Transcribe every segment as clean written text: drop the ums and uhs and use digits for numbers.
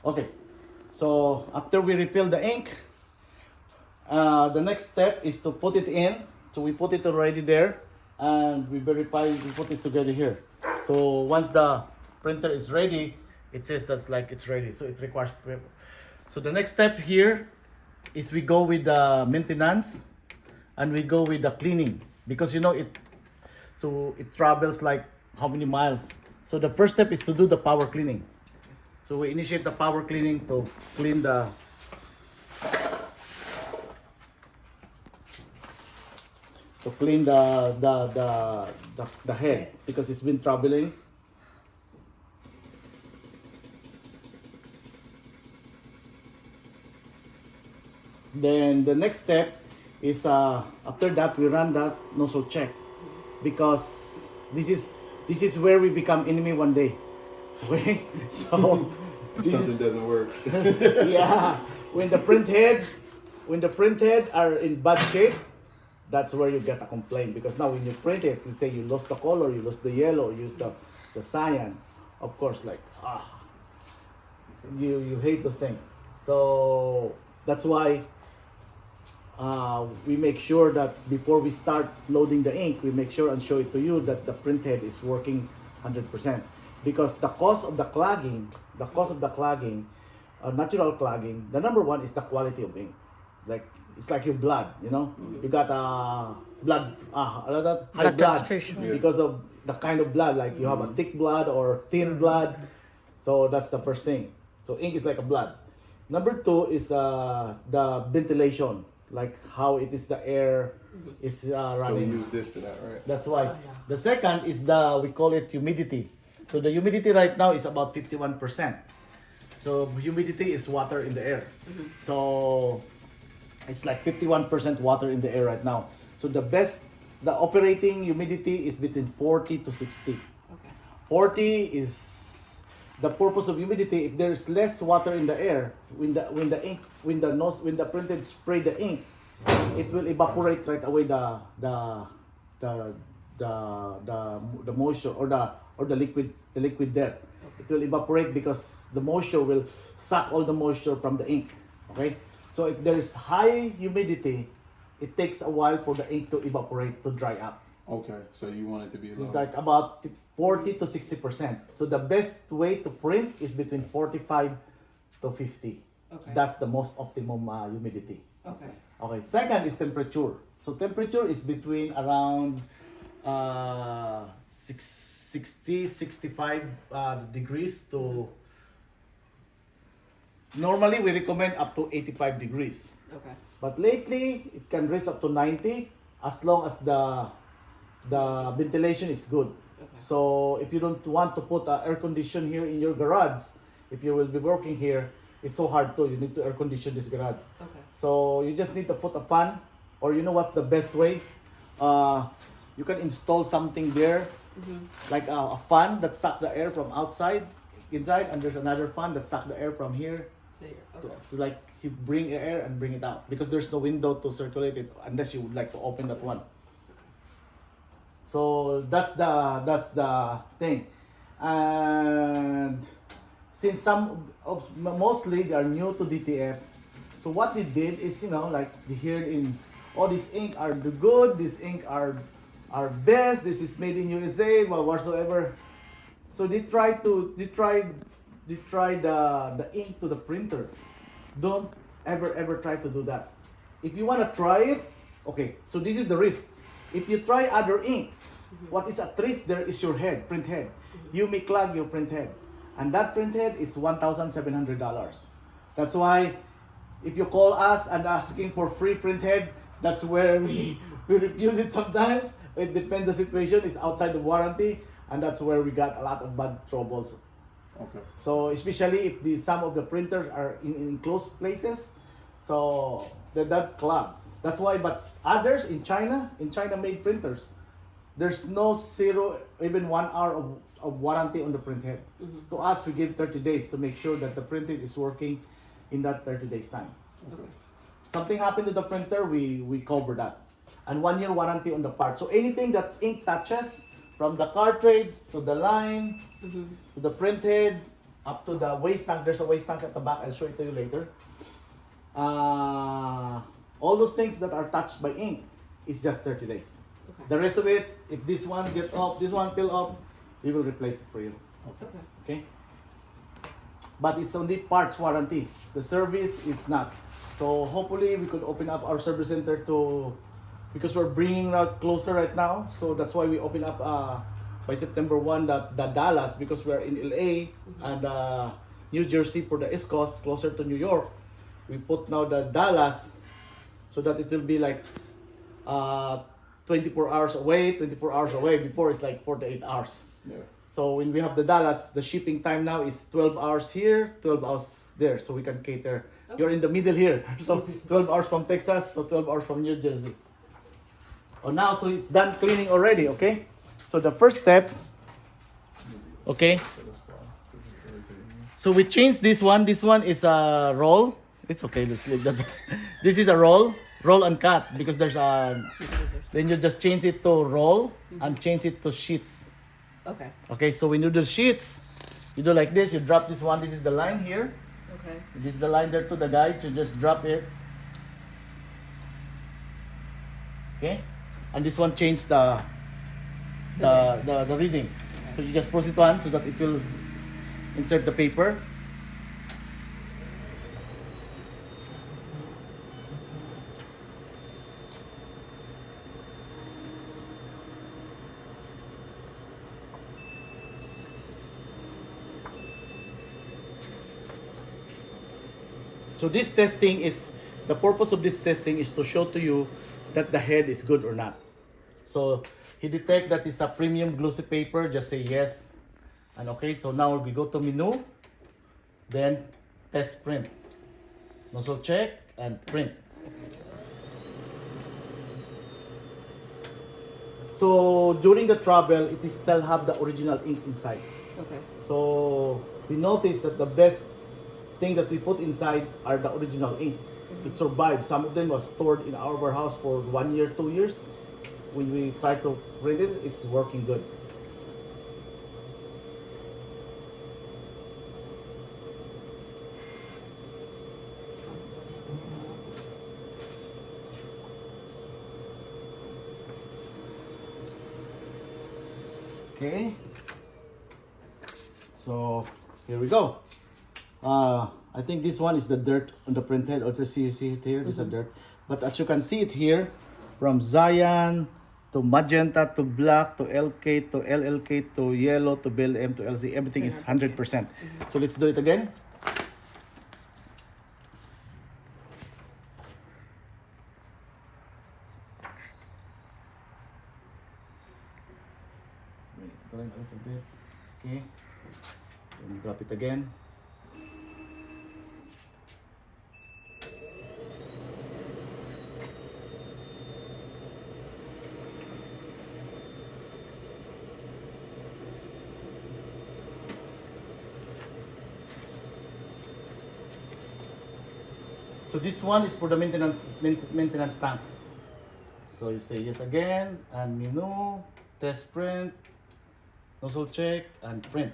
Okay, so after we refill the ink, the next step is to put it in. So we put it already there, and we verify, we put it together here. So once the printer is ready, it says that's like it's ready. So it requires paper. So the next step here is we go with the maintenance, and we go with the cleaning, because you know it. So it travels like how many miles. So the first step is to do the power cleaning. So we initiate the power cleaning to clean the head, because it's been traveling. Then the next step is after that we run that nozzle check, because this is where we become enemy one day. Okay, so if something doesn't work. yeah, when the print head are in bad shape, that's where you get a complaint, because now when you print it, you say you lost the color, you lost the yellow, you use the cyan, of course, like you hate those things. So that's why we make sure that before we start loading the ink, we make sure and show it to you that the print head is working 100%. Because the cause of the clogging, natural clogging, the number one is the quality of ink. Like it's like your blood, you know. You got blood, high blood transfusion. because of the kind of blood. Like you have a thick blood or thin blood. So that's the first thing. So ink is like a blood. Number two is the ventilation, like how it is the air is running. So we use this for that, right? That's why. The second is we call it humidity. So the humidity right now is about 51%. So humidity is water in the air. So it's like 51% water in the air right now. So the operating humidity is between 40 to 60. Okay. 40 is the purpose of humidity. If there's less water in the air, when the printed spray the ink, it will evaporate right away the moisture or the liquid there. It will evaporate because the moisture will suck all the moisture from the ink. Okay, so if there is high humidity, it takes a while for the ink to evaporate, to dry up. Okay, so you want it to be So low. like about 40 to 60%. So the best way to print is between 45 to 50. Okay. That's the most optimum humidity. Okay. Okay, second is temperature. So temperature is between around 60, 65 degrees to, normally we recommend up to 85 degrees. Okay. But lately, it can reach up to 90 as long as the ventilation is good. Okay. So if you don't want to put air condition here in your garage, if you will be working here, it's so hard too. You need to air condition this garage. Okay. So you just need to put a fan, or you know what's the best way? You can install something there, like a fan that sucks the air from outside inside, and there's another fan that sucks the air from here. So you're, okay. So like you bring air and bring it out, because there's no window to circulate it unless you would like to open that one. So that's the thing. And since mostly they are new to DTF, so what they did is, you know, like they hear in, oh, this ink are the good, this ink are best, this is made in USA, whatsoever. So they try the ink to the printer. Don't ever try to do that. If you want to try it, okay, so this is the risk. If you try other ink, what is at risk there is your head, print head. You may clog your print head. And that print head is $1,700. That's why if you call us and asking for free print head, that's where we refuse it sometimes. It depends the situation, it's outside the warranty, and that's where we got a lot of bad troubles. Okay. So especially if some of the printers are in closed places, so that clogs. That's why, but others in China made printers, there's no zero, even 1 hour of warranty on the print head. To us, we give 30 days to make sure that the printing is working in that 30 days time. Okay. Something happened to the printer, we cover that. And 1 year warranty on the part. So anything that ink touches, from the cartridge to the line, to the print head, up to the waste tank. There's a waste tank at the back. I'll show it to you later. All those things that are touched by ink is just 30 days. Okay. The rest of it, if this one gets off, this one peel off, we will replace it for you. Okay. Okay? But it's only parts warranty. The service is not. So hopefully we could open up our service center to, because we're bringing that closer right now. So that's why we open up by September 1 the Dallas, because we're in LA and New Jersey for the East Coast, closer to New York. We put now the Dallas so that it will be like 24 hours away, 24 hours away. Before it's like 48 hours. Yeah. So when we have the Dallas, the shipping time now is 12 hours here, 12 hours there, so we can cater. Okay. You're in the middle here, so 12 hours from Texas, so 12 hours from New Jersey. Oh, now, so it's done cleaning already, okay? So the first step, okay? So we changed this one. This one is a roll. It's okay, let's leave that. This is a roll and cut, because there's a, then you just change it to roll and change it to sheets. Okay. Okay, so when you do sheets, you do like this, you drop this one, this is the line here. Okay. This is the line there to the guide, you just drop it. Okay? And this one changes the reading. So you just press it on so that it will insert the paper. So this testing is, the purpose of this testing is to show to you that the head is good or not. So he detect that it's a premium glossy paper, just say yes. And okay, so now we go to menu, then test print. Nozzle check and print. So during the travel, it is still have the original ink inside. Okay. So we noticed that the best thing that we put inside are the original ink. It survived. Some of them was stored in our warehouse for 1 year, 2 years. When we try to print it, it's working good. Okay. So here we go. I think this one is the dirt on the print head. Also, see it here. This is a dirt. But as you can see it here, from cyan to magenta to black to LK to LLK to yellow to BLM to LZ, everything is 100%. So let's do it again. Wait, ito lang a little bit. Okay. Then drop it again. So this one is for the maintenance tank. So you say yes again, and menu, test print, nozzle check, and print.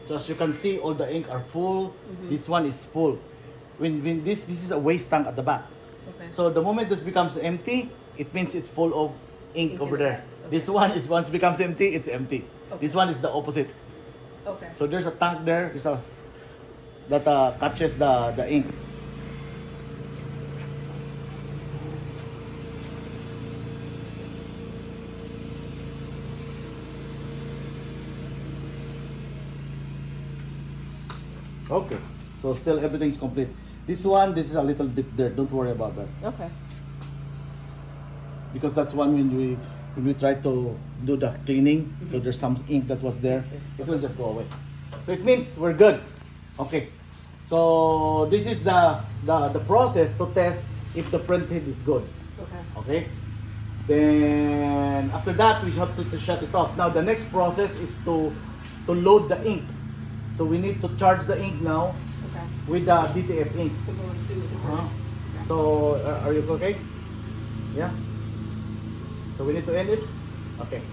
So as you can see, all the ink are full. This one is full. When this is a waste tank at the back. Okay. So the moment this becomes empty, it means it's full of ink Ink over in the there. back. Okay. This one is, once becomes empty, it's empty. Okay. This one is the opposite. Okay. So there's a tank there that catches the ink. Okay, so still everything's complete. This is a little bit dirt. Don't worry about that, Okay. because that's one when we try to do the cleaning. So there's some ink that was there. It will just go away. So it means we're good. Okay. So this is the process to test if the print head is good. Okay. Okay. Then after that we have to shut it off. Now the next process is to load the ink. So we need to charge the ink now Okay. with the DTF ink. To go into the So are you okay? Yeah. So we need to end it? Okay.